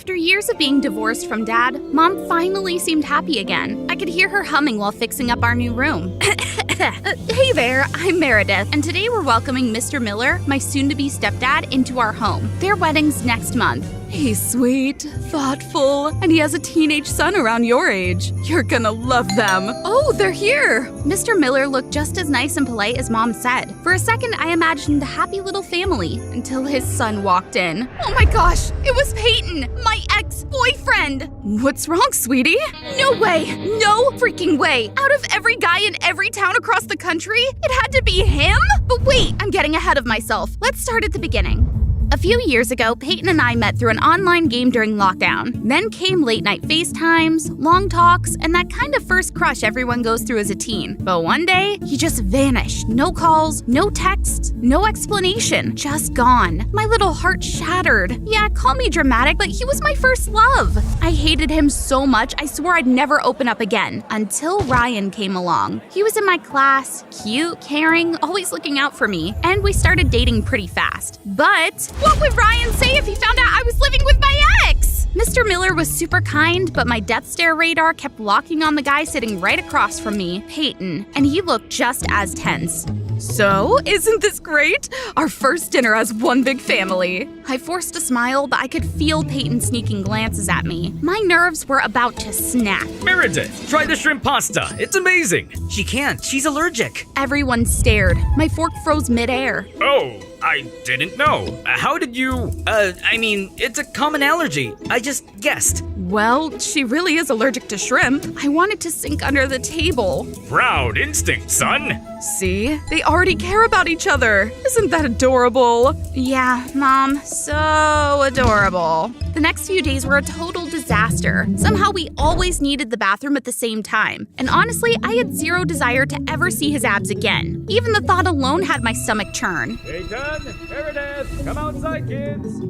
After years of being divorced from Dad, Mom finally seemed happy again. I could hear her humming while fixing up our new room. Hey there, I'm Meredith, and today we're welcoming Mr. Miller, my soon-to-be stepdad, into our home. Their wedding's next month. He's sweet, thoughtful, and he has a teenage son around your age. You're gonna love them. Oh, they're here! Mr. Miller looked just as nice and polite as Mom said. For a second, I imagined a happy little family, until his son walked in. Oh my gosh, it was Peyton, my ex-boyfriend! What's wrong, sweetie? No way, no freaking way. Out of every guy in every town across the country, it had to be him? But wait, I'm getting ahead of myself. Let's start at the beginning. A few years ago, Peyton and I met through an online game during lockdown. Then came late-night FaceTimes, long talks, and that kind of first crush everyone goes through as a teen. But one day, he just vanished. No calls, no texts, no explanation. Just gone. My little heart shattered. Yeah, call me dramatic, but he was my first love. I hated him so much, I swore I'd never open up again. Until Ryan came along. He was in my class, cute, caring, always looking out for me, and we started dating pretty fast. But what would Ryan say if he found out I was living with my ex? Mr. Miller was super kind, but my death stare radar kept locking on the guy sitting right across from me, Peyton, and he looked just as tense. So, isn't this great? Our first dinner as one big family. I forced a smile, but I could feel Peyton sneaking glances at me. My nerves were about to snap. Meredith, try the shrimp pasta. It's amazing. She can't. She's allergic. Everyone stared. My fork froze midair. Oh, I didn't know. How did you… It's a common allergy. I just guessed. Well, she really is allergic to shrimp. I wanted to sink under the table. Proud instinct, son. See? They already care about each other. Isn't that adorable? Yeah, Mom, so adorable. The next few days were a total disaster. Somehow we always needed the bathroom at the same time. And honestly, I had zero desire to ever see his abs again. Even the thought alone had my stomach churn. Peyton, Meredith, come outside, kids.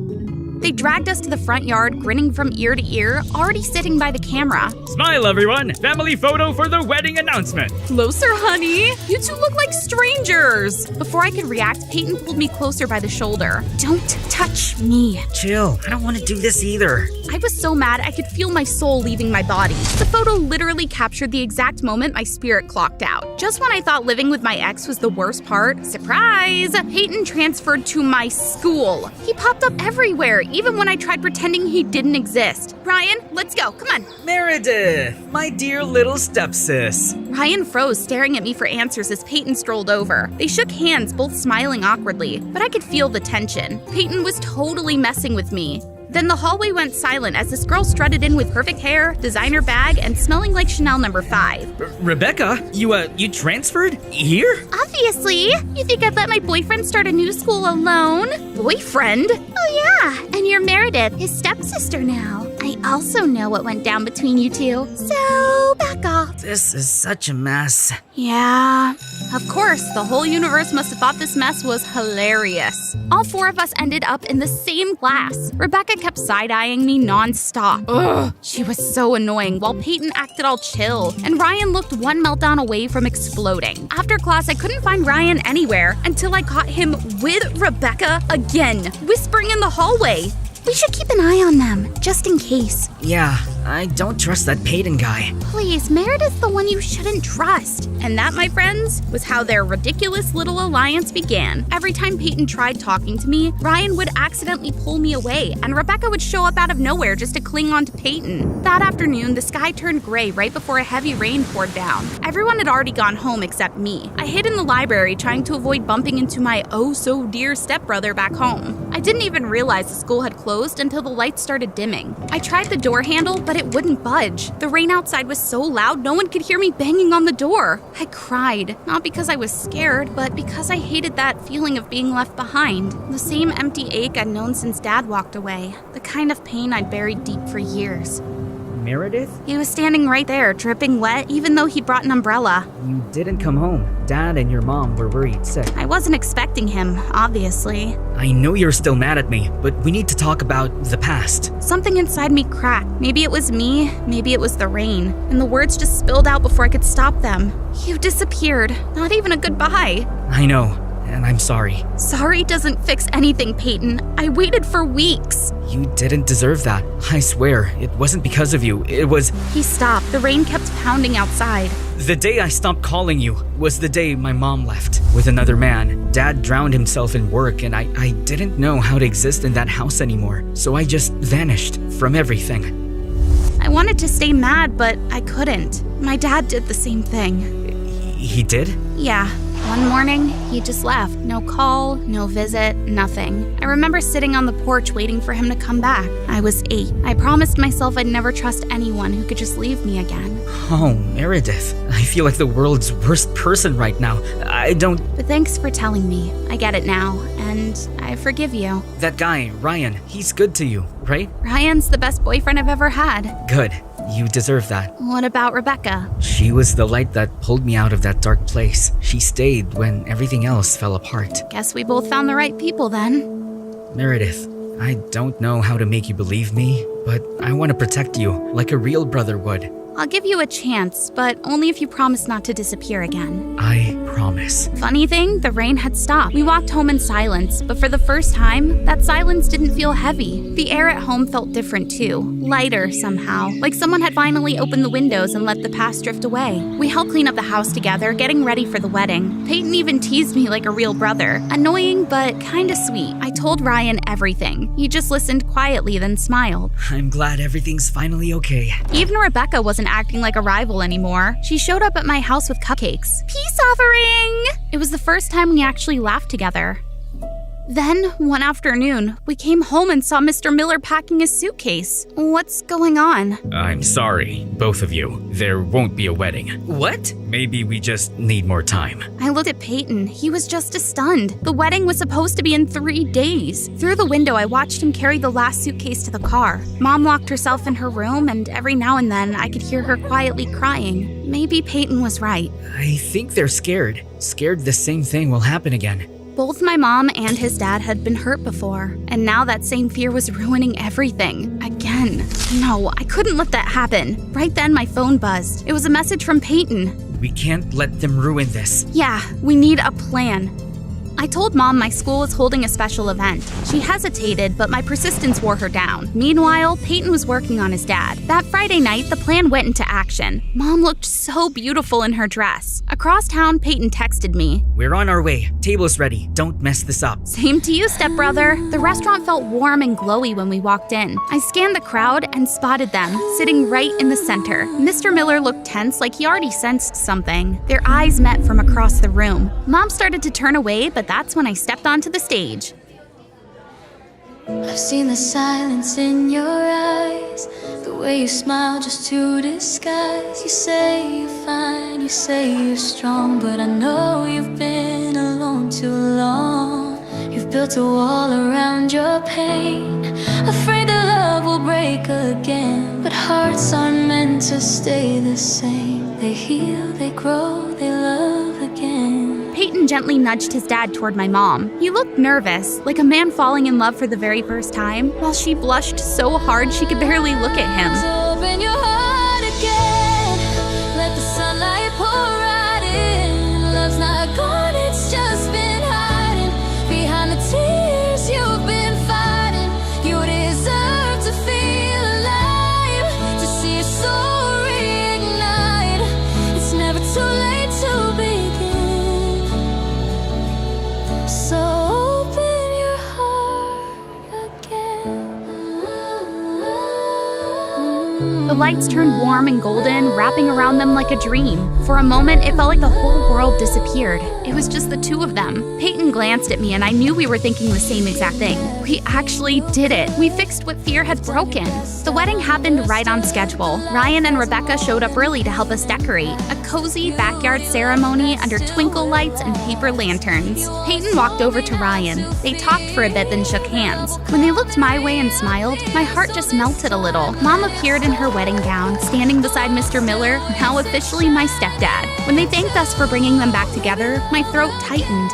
They dragged us to the front yard, grinning from ear to ear, already sitting by the camera. Smile, everyone. Family photo for the wedding announcement. Closer, honey. You two look like strangers. Before I could react, Peyton pulled me closer by the shoulder. Don't touch me. Chill. I don't want to do this either. I was so mad I could feel my soul leaving my body. The photo literally captured the exact moment my spirit clocked out. Just when I thought living with my ex was the worst part, surprise! Peyton transferred to my school. He popped up everywhere, even when I tried pretending he didn't exist. Ryan, let's go, come on. Meredith, my dear little stepsis. Ryan froze, staring at me for answers as Peyton strolled over. They shook hands, both smiling awkwardly, but I could feel the tension. Peyton was totally messing with me. Then the hallway went silent as this girl strutted in with perfect hair, designer bag, and smelling like Chanel No. 5. Rebecca, you transferred? Here? Obviously! You think I'd let my boyfriend start a new school alone? Boyfriend? Oh yeah, and you're Meredith, his stepsister now. I also know what went down between you two, so back off. This is such a mess. Yeah. Of course, the whole universe must have thought this mess was hilarious. All four of us ended up in the same class. Rebecca kept side-eyeing me non-stop. Ugh, she was so annoying, while Peyton acted all chill, and Ryan looked one meltdown away from exploding. After class, I couldn't find Ryan anywhere until I caught him with Rebecca again, whispering in the hallway. We should keep an eye on them, just in case. Yeah, I don't trust that Peyton guy. Please, Meredith's the one you shouldn't trust. And that, my friends, was how their ridiculous little alliance began. Every time Peyton tried talking to me, Ryan would accidentally pull me away, and Rebecca would show up out of nowhere just to cling on to Peyton. That afternoon, the sky turned gray right before a heavy rain poured down. Everyone had already gone home except me. I hid in the library trying to avoid bumping into my oh-so-dear stepbrother back home. I didn't even realize the school had closed until the lights started dimming. I tried the door handle, but it wouldn't budge. The rain outside was so loud, no one could hear me banging on the door. I cried, not because I was scared, but because I hated that feeling of being left behind. The same empty ache I'd known since Dad walked away. The kind of pain I'd buried deep for years. Meredith? He was standing right there, dripping wet, even though he'd brought an umbrella. You didn't come home. Dad and your mom were worried sick. I wasn't expecting him, obviously. I know you're still mad at me, but we need to talk about the past. Something inside me cracked. Maybe it was me, maybe it was the rain. And the words just spilled out before I could stop them. You disappeared. Not even a goodbye. I know. and I'm sorry. Sorry doesn't fix anything, Peyton. I waited for weeks. You didn't deserve that. I swear, it wasn't because of you. It was... He stopped. The rain kept pounding outside. The day I stopped calling you was the day my mom left with another man. Dad drowned himself in work, and I didn't know how to exist in that house anymore. So I just vanished from everything. I wanted to stay mad, but I couldn't. My dad did the same thing. He did? Yeah. One morning, he just left. No call, no visit, nothing. I remember sitting on the porch waiting for him to come back. I was 8. I promised myself I'd never trust anyone who could just leave me again. Oh, Meredith. I feel like the world's worst person right now. I don't... But thanks for telling me. I get it now, and I forgive you. That guy, Ryan, he's good to you, right? Ryan's the best boyfriend I've ever had. Good. You deserve that. What about Rebecca? She was the light that pulled me out of that dark place. She stayed when everything else fell apart. Guess we both found the right people then. Meredith, I don't know how to make you believe me, but I want to protect you like a real brother would. I'll give you a chance, but only if you promise not to disappear again. I promise. Funny thing, the rain had stopped. We walked home in silence, but for the first time, that silence didn't feel heavy. The air at home felt different too, lighter somehow, like someone had finally opened the windows and let the past drift away. We helped clean up the house together, getting ready for the wedding. Peyton even teased me like a real brother. Annoying, but kinda sweet. I told Ryan everything. He just listened quietly, then smiled. I'm glad everything's finally okay. Even Rebecca wasn't acting like a rival anymore. She showed up at my house with cupcakes. Peace offering! It was the first time we actually laughed together. Then, one afternoon, we came home and saw Mr. Miller packing his suitcase. What's going on? I'm sorry, both of you. There won't be a wedding. What? Maybe we just need more time. I looked at Peyton. He was just as stunned. The wedding was supposed to be in 3 days. Through the window, I watched him carry the last suitcase to the car. Mom locked herself in her room, and every now and then, I could hear her quietly crying. Maybe Peyton was right. I think they're scared. Scared the same thing will happen again. Both my mom and his dad had been hurt before, and now that same fear was ruining everything. Again. No, I couldn't let that happen. Right then, my phone buzzed. It was a message from Peyton. We can't let them ruin this. Yeah, we need a plan. I told Mom my school was holding a special event. She hesitated, but my persistence wore her down. Meanwhile, Peyton was working on his dad. That Friday night, the plan went into action. Mom looked so beautiful in her dress. Across town, Peyton texted me. We're on our way. Table's ready. Don't mess this up. Same to you, stepbrother. The restaurant felt warm and glowy when we walked in. I scanned the crowd and spotted them, sitting right in the center. Mr. Miller looked tense, like he already sensed something. Their eyes met from across the room. Mom started to turn away, but that's when I stepped onto the stage. I've seen the silence in your eyes, the way you smile just to disguise. You say you're fine, you say you're strong, but I know you've been alone too long. You've built a wall around your pain, afraid that love will break again. But hearts aren't meant to stay the same. They heal, they grow, they love again. Peyton gently nudged his dad toward my mom. He looked nervous, like a man falling in love for the very first time, while she blushed so hard she could barely look at him. Open your heart again, let the sunlight pour right in. Love's not gone, it's just been hiding behind the tears you've been fighting. You deserve to feel alive, to see your soul reignite. It's never too late to begin. So open your heart again. The lights turned warm and golden, wrapping around them like a dream. For a moment, it felt like the whole world disappeared. It was just the two of them. Peyton glanced at me, and I knew we were thinking the same exact thing. We actually did it. We fixed what fear had broken. The wedding happened right on schedule. Ryan and Rebecca showed up early to help us decorate. A cozy backyard ceremony under twinkle lights and paper lanterns. Peyton walked over to Ryan. They talked for a bit, then shook hands. When they looked my way and smiled, my heart just melted a little. Mom appeared in her wedding gown, standing beside Mr. Miller, now officially my stepdad. When they thanked us for bringing them back together, my throat tightened.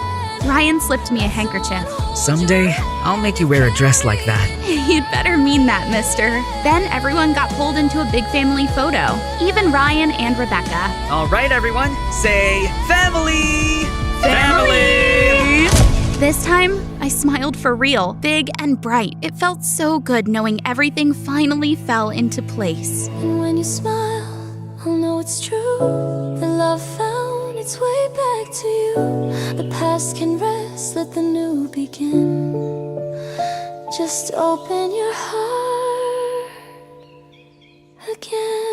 Ryan slipped me a handkerchief. Someday, I'll make you wear a dress like that. You'd better mean that, mister. Then everyone got pulled into a big family photo, even Ryan and Rebecca. All right, everyone, say family! Family! This time, I smiled for real, big and bright. It felt so good knowing everything finally fell into place. And when you smile, I'll know it's true. The love found its way back to you. The past can rest, let the new begin. Just open your heart again.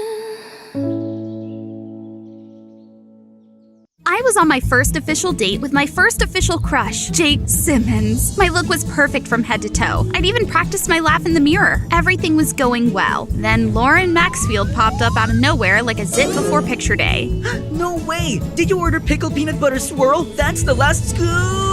I was on my first official date with my first official crush, Jake Simmons. My look was perfect from head to toe. I'd even practiced my laugh in the mirror. Everything was going well. Then Lauren Maxfield popped up out of nowhere like a zit before picture day. No way! Did you order pickled peanut butter swirl? That's the last scoop!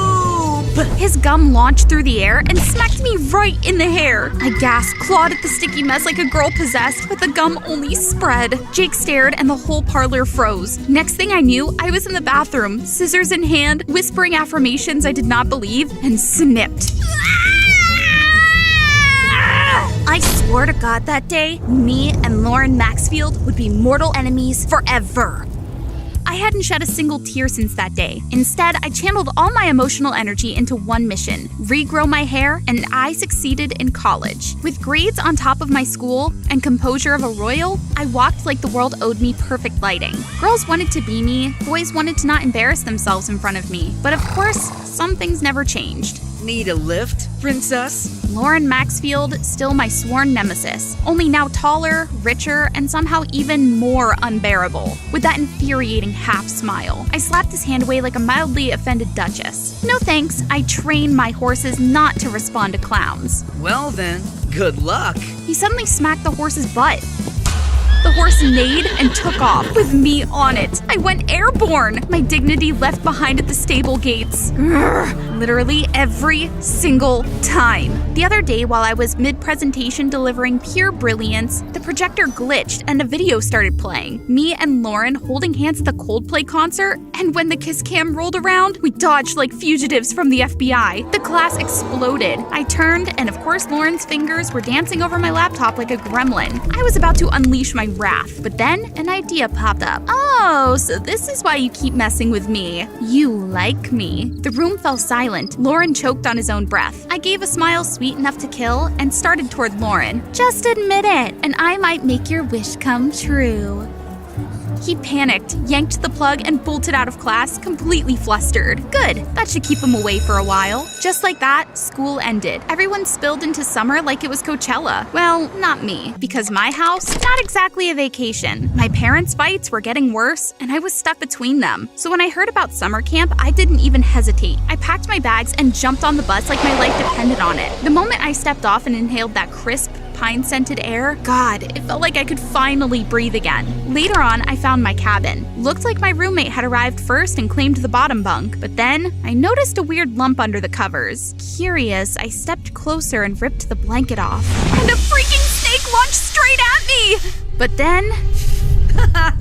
His gum launched through the air and smacked me right in the hair. I gasped, clawed at the sticky mess like a girl possessed, but the gum only spread. Jake stared and the whole parlor froze. Next thing I knew, I was in the bathroom, scissors in hand, whispering affirmations I did not believe, and snipped. I swore to God that day, me and Lauren Maxfield would be mortal enemies forever. I hadn't shed a single tear since that day. Instead, I channeled all my emotional energy into one mission: regrow my hair, and I succeeded in college. With grades on top of my school and composure of a royal, I walked like the world owed me perfect lighting. Girls wanted to be me, boys wanted to not embarrass themselves in front of me. But of course, some things never changed. Need a lift, princess? Lauren Maxfield, still my sworn nemesis, only now taller, richer, and somehow even more unbearable. With that infuriating half smile, I slapped his hand away like a mildly offended duchess. No thanks, I train my horses not to respond to clowns. Well then, good luck. He suddenly smacked the horse's butt. The horse neighed and took off, with me on it. I went airborne, my dignity left behind at the stable gates. Grr, literally every single time. The other day, while I was mid-presentation delivering pure brilliance, the projector glitched and a video started playing. Me and Lauren holding hands at the Coldplay concert, and when the kiss cam rolled around, we dodged like fugitives from the FBI. The class exploded. I turned, and of course Lauren's fingers were dancing over my laptop like a gremlin. I was about to unleash my wrath, but then an idea popped up. Oh, so this is why you keep messing with me. You like me. The room fell silent. Lauren choked on his own breath. I gave a smile sweet enough to kill and started toward Lauren. Just admit it, and I might make your wish come true. He panicked, yanked the plug, and bolted out of class, completely flustered. Good, that should keep him away for a while. Just like that, school ended. Everyone spilled into summer like it was Coachella. Well, not me, because my house, not exactly a vacation. My parents' fights were getting worse, and I was stuck between them. So when I heard about summer camp, I didn't even hesitate. I packed my bags and jumped on the bus like my life depended on it. The moment I stepped off and inhaled that crisp, pine-scented air, God, it felt like I could finally breathe again. Later on, I found my cabin. Looked like my roommate had arrived first and claimed the bottom bunk, but then I noticed a weird lump under the covers. Curious, I stepped closer and ripped the blanket off. And a freaking snake launched straight at me! But then...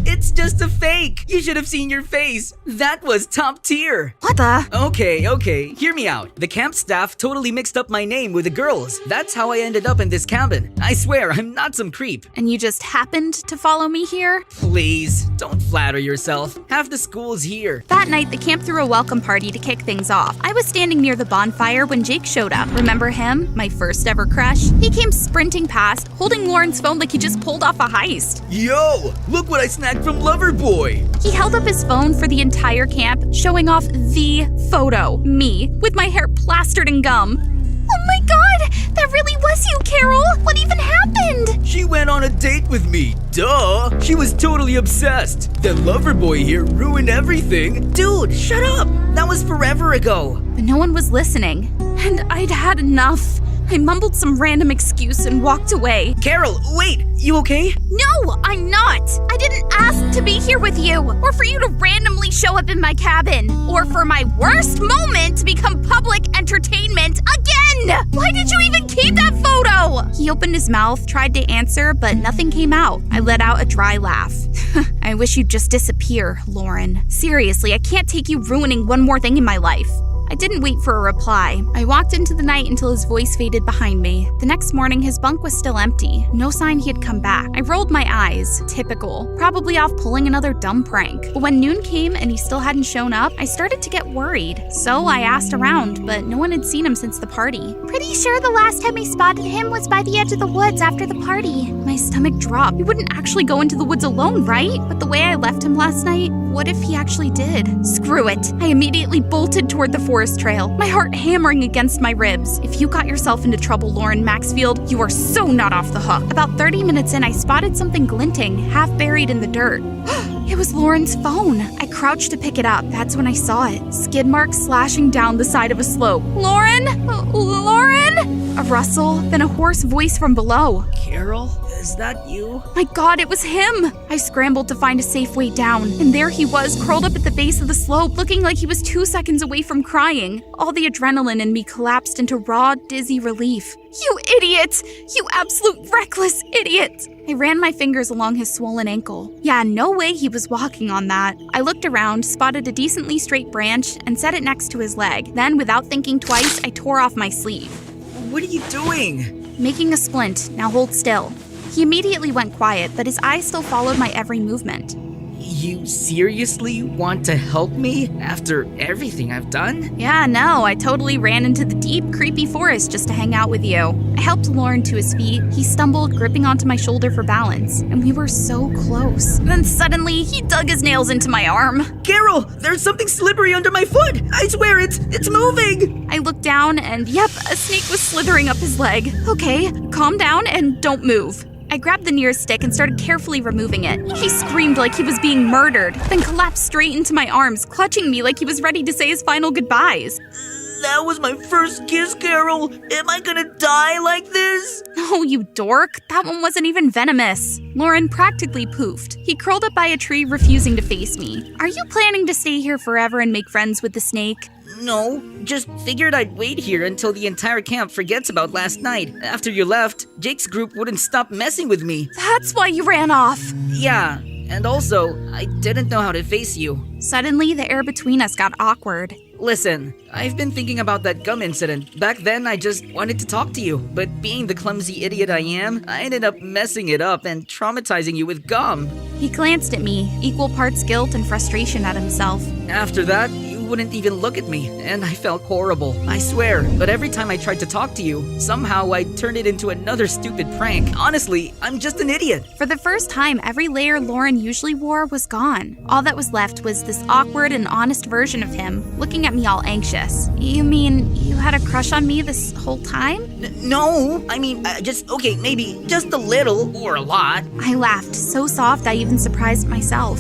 It's just a fake! You should have seen your face! That was top tier! What the? Okay, hear me out. The camp staff totally mixed up my name with the girls. That's how I ended up in this cabin. I swear, I'm not some creep. And you just happened to follow me here? Please, don't flatter yourself. Half the school's here. That night, the camp threw a welcome party to kick things off. I was standing near the bonfire when Jake showed up. Remember him? My first ever crush? He came sprinting past, holding Lauren's phone like he just pulled off a heist. Yo, look what I snagged from Loverboy! He held up his phone for the entire camp, showing off the photo. Me, with my hair plastered in gum. Oh my God! That really was you, Carol! What even happened? She went on a date with me, duh! She was totally obsessed. The Loverboy here ruined everything. Dude, shut up! That was forever ago. But no one was listening, and I'd had enough. I mumbled some random excuse and walked away. Carol, wait! You okay? No, I'm not! I didn't ask to be here with you, or for you to randomly show up in my cabin, or for my worst moment to become public entertainment again! Why did you even keep that photo? He opened his mouth, tried to answer, but nothing came out. I let out a dry laugh. I wish you'd just disappear, Lauren. Seriously, I can't take you ruining one more thing in my life. I didn't wait for a reply. I walked into the night until his voice faded behind me. The next morning, his bunk was still empty. No sign he had come back. I rolled my eyes. Typical. Probably off pulling another dumb prank. But when noon came and he still hadn't shown up, I started to get worried. So I asked around, but no one had seen him since the party. Pretty sure the last time I spotted him was by the edge of the woods after the party. My stomach dropped. He wouldn't actually go into the woods alone, right? But the way I left him last night, what if he actually did? Screw it. I immediately bolted toward the forest trail, my heart hammering against my ribs. If you got yourself into trouble, Lauren Maxfield, you are so not off the hook. About 30 minutes in, I spotted something glinting, half buried in the dirt. It was Lauren's phone. I crouched to pick it up. That's when I saw it. Skid marks slashing down the side of a slope. Lauren? Lauren? A rustle, then a hoarse voice from below. Carol, is that you? My God, it was him! I scrambled to find a safe way down, and there he was, curled up at the base of the slope, looking like he was 2 seconds away from crying. All the adrenaline in me collapsed into raw, dizzy relief. You idiot! You absolute reckless idiot! I ran my fingers along his swollen ankle. Yeah, no way he was walking on that. I looked around, spotted a decently straight branch, and set it next to his leg. Then, without thinking twice, I tore off my sleeve. What are you doing? Making a splint. Now hold still. He immediately went quiet, but his eyes still followed my every movement. You seriously want to help me after everything I've done? Yeah, no, I totally ran into the deep, creepy forest just to hang out with you. I helped Lauren to his feet. He stumbled, gripping onto my shoulder for balance, and we were so close. Then suddenly, he dug his nails into my arm. Carol, there's something slippery under my foot. I swear it's moving. I looked down and yep, a snake was slithering up his leg. Okay, calm down and don't move. I grabbed the nearest stick and started carefully removing it. He screamed like he was being murdered, then collapsed straight into my arms, clutching me like he was ready to say his final goodbyes. That was my first kiss, Carol. Am I gonna die like this? No, you dork. That one wasn't even venomous. Lauren practically poofed. He curled up by a tree, refusing to face me. Are you planning to stay here forever and make friends with the snake? No, just figured I'd wait here until the entire camp forgets about last night. After you left, Jake's group wouldn't stop messing with me. That's why you ran off. Yeah, and also, I didn't know how to face you. Suddenly, the air between us got awkward. Listen, I've been thinking about that gum incident. Back then, I just wanted to talk to you, but being the clumsy idiot I am, I ended up messing it up and traumatizing you with gum. He glanced at me, equal parts guilt and frustration at himself. After that, you wouldn't even look at me, and I felt horrible. I swear, but every time I tried to talk to you, somehow I turned it into another stupid prank. Honestly, I'm just an idiot. For the first time, every layer Lauren usually wore was gone. All that was left was this awkward and honest version of him, looking at me all anxious. You mean you had a crush on me this whole time? No, I mean, okay, maybe just a little or a lot. I laughed, so soft I even surprised myself.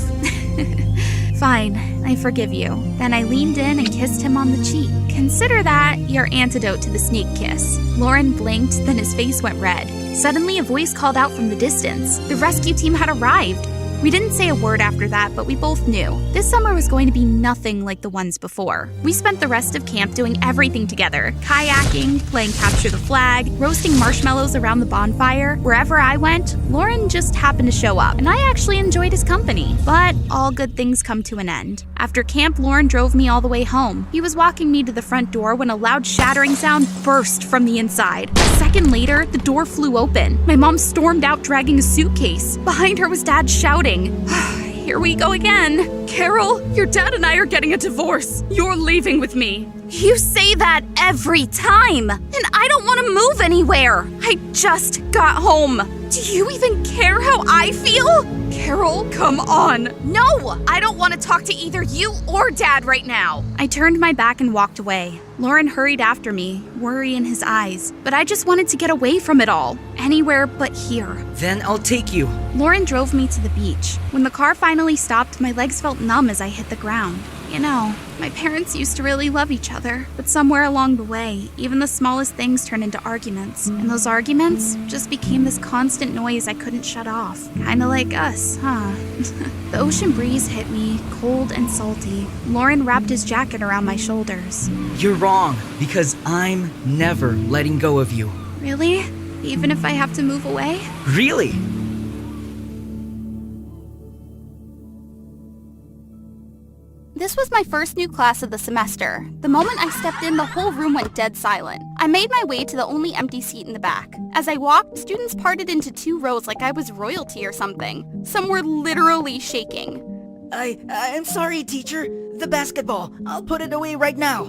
Fine, I forgive you. Then I leaned in and kissed him on the cheek. Consider that your antidote to the snake kiss. Lauren blinked, then his face went red. Suddenly, a voice called out from the distance. The rescue team had arrived. We didn't say a word after that, but we both knew. This summer was going to be nothing like the ones before. We spent the rest of camp doing everything together. Kayaking, playing capture the flag, roasting marshmallows around the bonfire. Wherever I went, Lauren just happened to show up, and I actually enjoyed his company. But all good things come to an end. After camp, Lauren drove me all the way home. He was walking me to the front door when a loud shattering sound burst from the inside. A second later, the door flew open. My mom stormed out dragging a suitcase. Behind her was Dad shouting, "Here we go again. Carol, your dad and I are getting a divorce. You're leaving with me." You say that every time, and I don't want to move anywhere. I just got home. Do you even care how I feel? Carol, come on. No, I don't want to talk to either you or Dad right now. I turned my back and walked away. Lauren hurried after me, worry in his eyes, but I just wanted to get away from it all. Anywhere but here. Then I'll take you. Lauren drove me to the beach. When the car finally stopped, my legs felt numb as I hit the ground. You know, my parents used to really love each other, but somewhere along the way, even the smallest things turned into arguments. And those arguments just became this constant noise I couldn't shut off. Kinda like us, huh? The ocean breeze hit me, cold and salty. Lauren wrapped his jacket around my shoulders. You're wrong, because I'm never letting go of you. Really? Even if I have to move away? Really? This was my first new class of the semester. The moment I stepped in, the whole room went dead silent. I made my way to the only empty seat in the back. As I walked, students parted into 2 rows like I was royalty or something. Some were literally shaking. I'm sorry, teacher. The basketball. I'll put it away right now.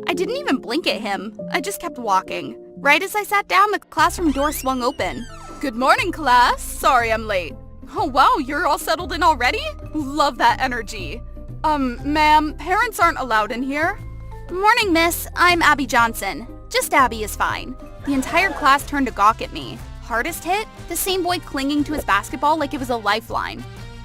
I didn't even blink at him. I just kept walking. Right as I sat down, the classroom door swung open. Good morning, class. Sorry I'm late. Oh wow, you're all settled in already? Love that energy. Ma'am, parents aren't allowed in here. Morning, miss. I'm Abby Johnson. Just Abby is fine. The entire class turned to gawk at me. Hardest hit? The same boy clinging to his basketball like it was a lifeline.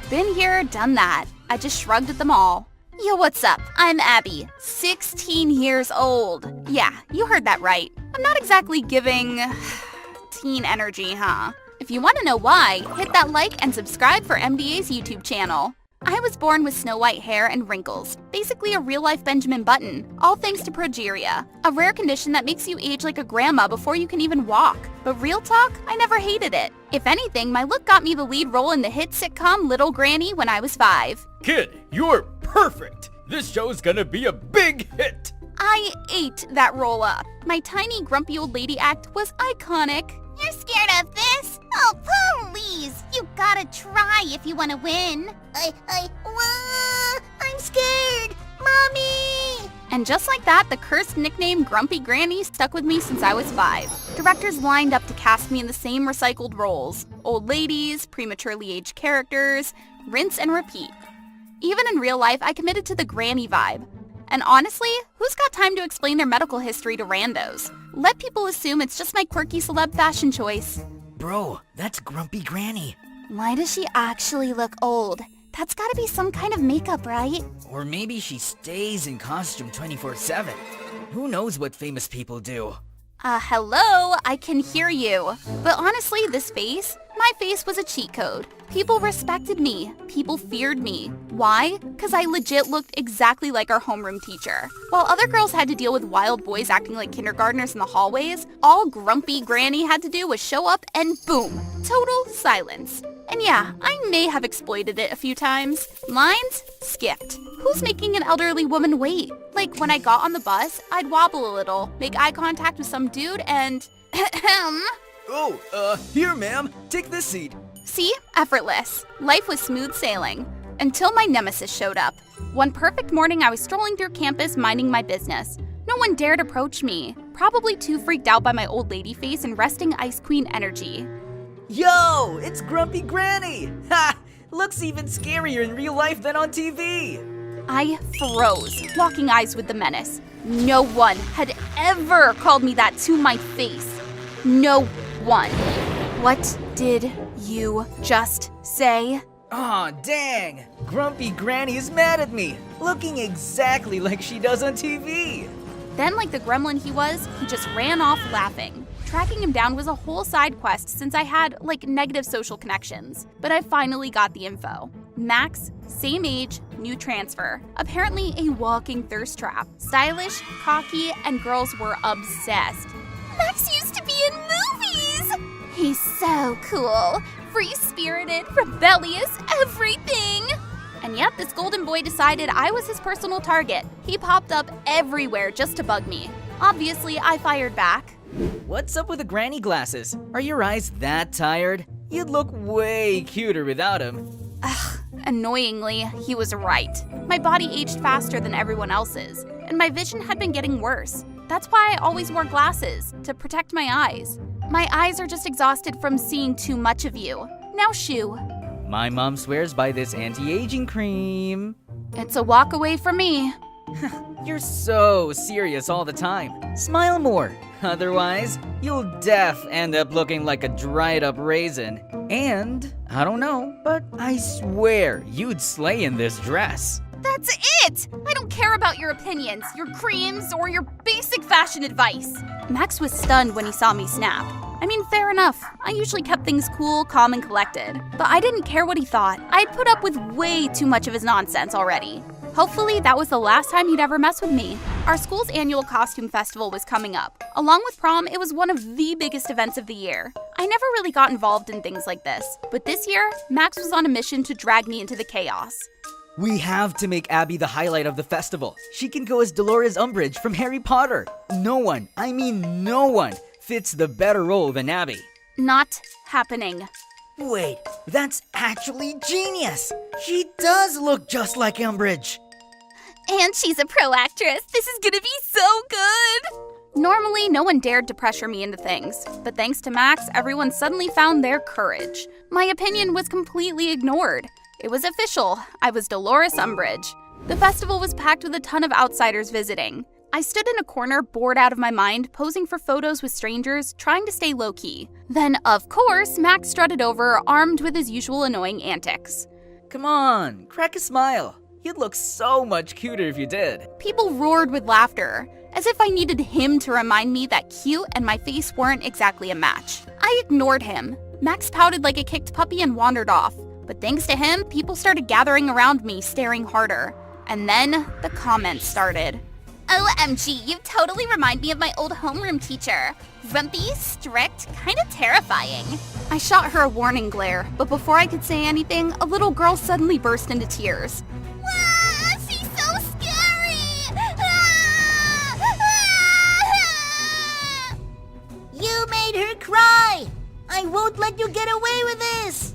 Been here, done that. I just shrugged at them all. Yo, what's up? I'm Abby, 16 years old. Yeah, you heard that right. I'm not exactly giving teen energy, huh? If you want to know why, hit that like and subscribe for MDA's YouTube channel. I was born with snow white hair and wrinkles, basically a real-life Benjamin Button, all thanks to progeria, a rare condition that makes you age like a grandma before you can even walk. But real talk, I never hated it. If anything, my look got me the lead role in the hit sitcom Little Granny when I was 5. Kid, you're perfect. This show's gonna be a big hit. I ate that role up. My tiny grumpy old lady act was iconic. You're scared of this? Oh, please. You gotta try if you want to win. I'm scared. Mommy! And just like that, the cursed nickname Grumpy Granny stuck with me since I was 5. Directors lined up to cast me in the same recycled roles. Old ladies, prematurely aged characters, rinse and repeat. Even in real life, I committed to the granny vibe. And honestly, who's got time to explain their medical history to randos? Let people assume it's just my quirky celeb fashion choice. Bro, that's Grumpy Granny. Why does she actually look old? That's gotta be some kind of makeup, right? Or maybe she stays in costume 24/7. Who knows what famous people do? Hello, I can hear you. But honestly, my face was a cheat code. People respected me. People feared me. Why? Because I legit looked exactly like our homeroom teacher. While other girls had to deal with wild boys acting like kindergartners in the hallways, all Grumpy Granny had to do was show up and boom, total silence. And yeah, I may have exploited it a few times. Lines? Skipped. Who's making an elderly woman wait? Like when I got on the bus, I'd wobble a little, make eye contact with some dude and Oh, here ma'am, take this seat. See? Effortless. Life was smooth sailing. Until my nemesis showed up. One perfect morning, I was strolling through campus minding my business. No one dared approach me, probably too freaked out by my old lady face and resting Ice Queen energy. Yo, it's Grumpy Granny! Ha! Looks even scarier in real life than on TV. I froze, locking eyes with the menace. No one had ever called me that to my face. No one. What did you just say? Aw, dang! Grumpy Granny is mad at me, looking exactly like she does on TV. Then, like the gremlin he was, he just ran off laughing. Tracking him down was a whole side quest since I had, negative social connections. But I finally got the info. Max, same age, new transfer. Apparently a walking thirst trap. Stylish, cocky, and girls were obsessed. Max used to be in movies! He's so cool. Free-spirited, rebellious, everything! And yet, this golden boy decided I was his personal target. He popped up everywhere just to bug me. Obviously, I fired back. What's up with the granny glasses? Are your eyes that tired? You'd look way cuter without them. Annoyingly, he was right. My body aged faster than everyone else's, and my vision had been getting worse. That's why I always wore glasses, to protect my eyes. My eyes are just exhausted from seeing too much of you. Now shoo. My mom swears by this anti-aging cream. It's a walk away from me. You're so serious all the time. Smile more. Otherwise, you'll end up looking like a dried up raisin. And, I don't know, but I swear you'd slay in this dress. That's it! I don't care about your opinions, your creams, or your basic fashion advice. Max was stunned when he saw me snap. I mean, fair enough. I usually kept things cool, calm, and collected. But I didn't care what he thought. I'd put up with way too much of his nonsense already. Hopefully, that was the last time he'd ever mess with me. Our school's annual costume festival was coming up. Along with prom, it was one of the biggest events of the year. I never really got involved in things like this, but this year, Max was on a mission to drag me into the chaos. We have to make Abby the highlight of the festival. She can go as Dolores Umbridge from Harry Potter. No one, I mean no one, fits the better role than Abby. Not happening. Wait, that's actually genius! She does look just like Umbridge. And she's a pro actress. This is gonna be so good. Normally, no one dared to pressure me into things, but thanks to Max, everyone suddenly found their courage. My opinion was completely ignored. It was official. I was Dolores Umbridge. The festival was packed with a ton of outsiders visiting. I stood in a corner, bored out of my mind, posing for photos with strangers, trying to stay low-key. Then, of course, Max strutted over, armed with his usual annoying antics. Come on, crack a smile. You'd look so much cuter if you did. People roared with laughter, as if I needed him to remind me that cute and my face weren't exactly a match. I ignored him. Max pouted like a kicked puppy and wandered off. But thanks to him, people started gathering around me, staring harder. And then the comments started. OMG, you totally remind me of my old homeroom teacher. Grumpy, strict, kind of terrifying. I shot her a warning glare, but before I could say anything, a little girl suddenly burst into tears. Ah, she's so scary! You made her cry! I won't let you get away with this!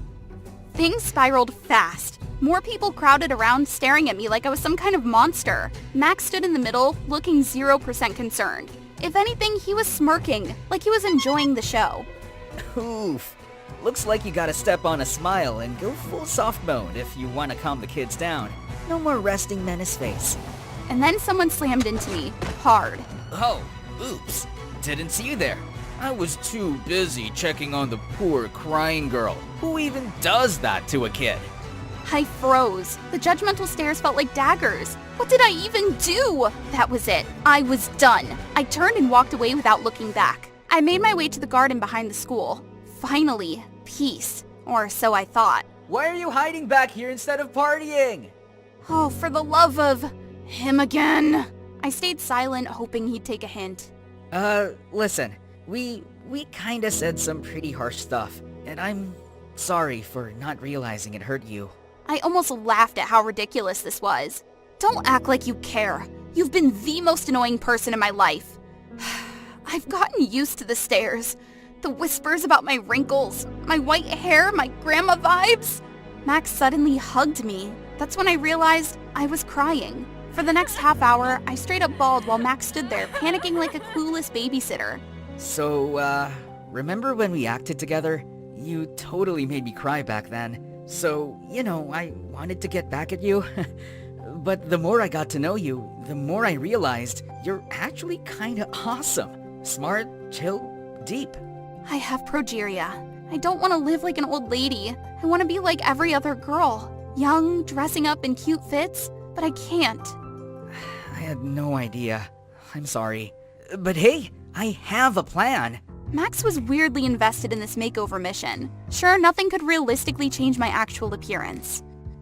Things spiraled fast. More people crowded around, staring at me like I was some kind of monster. Max stood in the middle, looking 0% concerned. If anything, he was smirking, like he was enjoying the show. Oof. Looks like you gotta step on a smile and go full soft mode if you want to calm the kids down. No more resting menace face. And then someone slammed into me, hard. Oh, oops. Didn't see you there. I was too busy checking on the poor crying girl. Who even does that to a kid? I froze. The judgmental stares felt like daggers. What did I even do? That was it. I was done. I turned and walked away without looking back. I made my way to the garden behind the school. Finally, peace. Or so I thought. Why are you hiding back here instead of partying? Oh, for the love of him again. I stayed silent, hoping he'd take a hint. Listen. We kinda said some pretty harsh stuff, and I'm sorry for not realizing it hurt you. I almost laughed at how ridiculous this was. Don't act like you care. You've been the most annoying person in my life. I've gotten used to the stares. The whispers about my wrinkles, my white hair, my grandma vibes. Max suddenly hugged me. That's when I realized I was crying. For the next half hour, I straight up bawled while Max stood there, panicking like a clueless babysitter. So, remember when we acted together? You totally made me cry back then. So, I wanted to get back at you. But the more I got to know you, the more I realized you're actually kinda awesome. Smart, chill, deep. I have progeria. I don't want to live like an old lady. I want to be like every other girl. Young, dressing up in cute fits, but I can't. I had no idea. I'm sorry. But hey, I have a plan. Max was weirdly invested in this makeover mission. Sure, nothing could realistically change my actual appearance.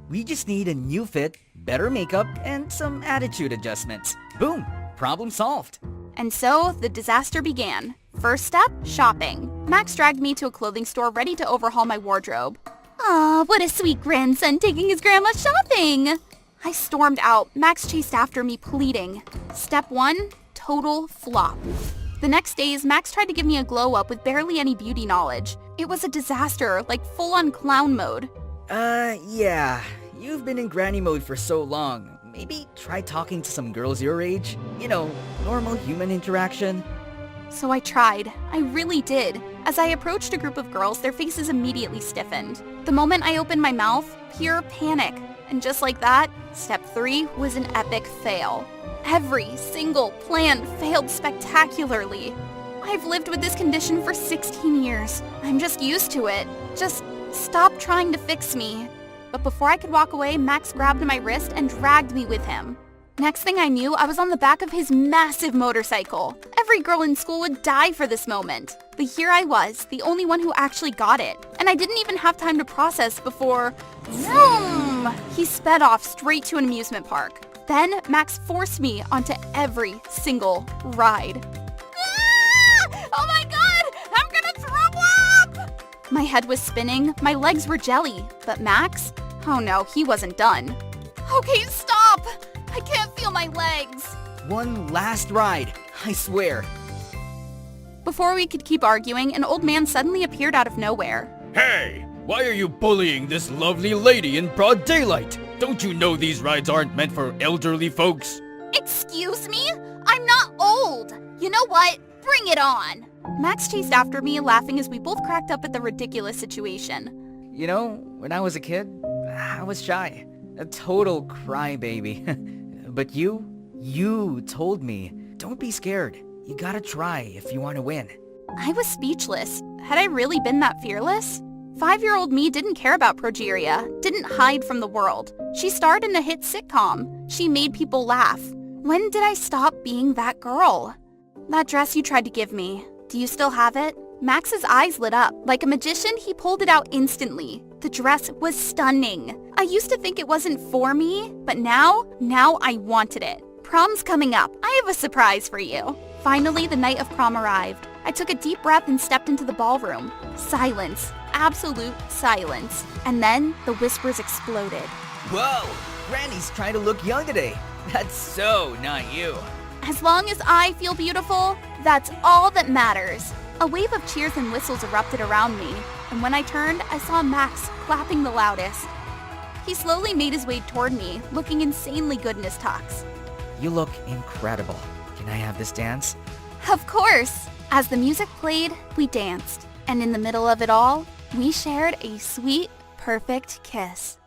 We just need a new fit, better makeup, and some attitude adjustments. Boom! Problem solved. And so, the disaster began. First step, shopping. Max dragged me to a clothing store ready to overhaul my wardrobe. Aw, what a sweet grandson taking his grandma shopping! I stormed out. Max chased after me, pleading. Step 1, total flop. The next days, Max tried to give me a glow up with barely any beauty knowledge. It was a disaster, like full-on clown mode. Yeah. You've been in granny mode for so long. Maybe try talking to some girls your age? Normal human interaction. So I tried. I really did. As I approached a group of girls, their faces immediately stiffened. The moment I opened my mouth, pure panic. And just like that, step 3 was an epic fail. Every single plan failed spectacularly. I've lived with this condition for 16 years. I'm just used to it. Just stop trying to fix me. But before I could walk away, Max grabbed my wrist and dragged me with him. Next thing I knew, I was on the back of his massive motorcycle. Every girl in school would die for this moment. But here I was, the only one who actually got it. And I didn't even have time to process before... Vroom! He sped off straight to an amusement park. Then, Max forced me onto every single ride. Ah! Oh my god! I'm gonna throw up! My head was spinning, my legs were jelly. But Max? Oh no, he wasn't done. Okay, stop! I can't feel my legs. One last ride, I swear. Before we could keep arguing, an old man suddenly appeared out of nowhere. Hey, why are you bullying this lovely lady in broad daylight? Don't you know these rides aren't meant for elderly folks? Excuse me? I'm not old. You know what? Bring it on. Max chased after me, laughing as we both cracked up at the ridiculous situation. You know, when I was a kid, I was shy. A total crybaby. But you told me, don't be scared. You gotta try if you want to win. I was speechless. Had I really been that fearless? 5-year-old me didn't care about progeria, didn't hide from the world. She starred in a hit sitcom. She made people laugh. When did I stop being that girl? That dress you tried to give me, do you still have it? Max's eyes lit up. Like a magician, he pulled it out instantly. The dress was stunning. I used to think it wasn't for me, but now I wanted it. Prom's coming up. I have a surprise for you. Finally, the night of prom arrived. I took a deep breath and stepped into the ballroom. Silence. Absolute silence. And then the whispers exploded. Whoa, Granny's trying to look young today. That's so not you. As long as I feel beautiful, that's all that matters. A wave of cheers and whistles erupted around me, and when I turned, I saw Max clapping the loudest. He slowly made his way toward me, looking insanely good in his tux. You look incredible. Can I have this dance? Of course! As the music played, we danced, and in the middle of it all, we shared a sweet, perfect kiss.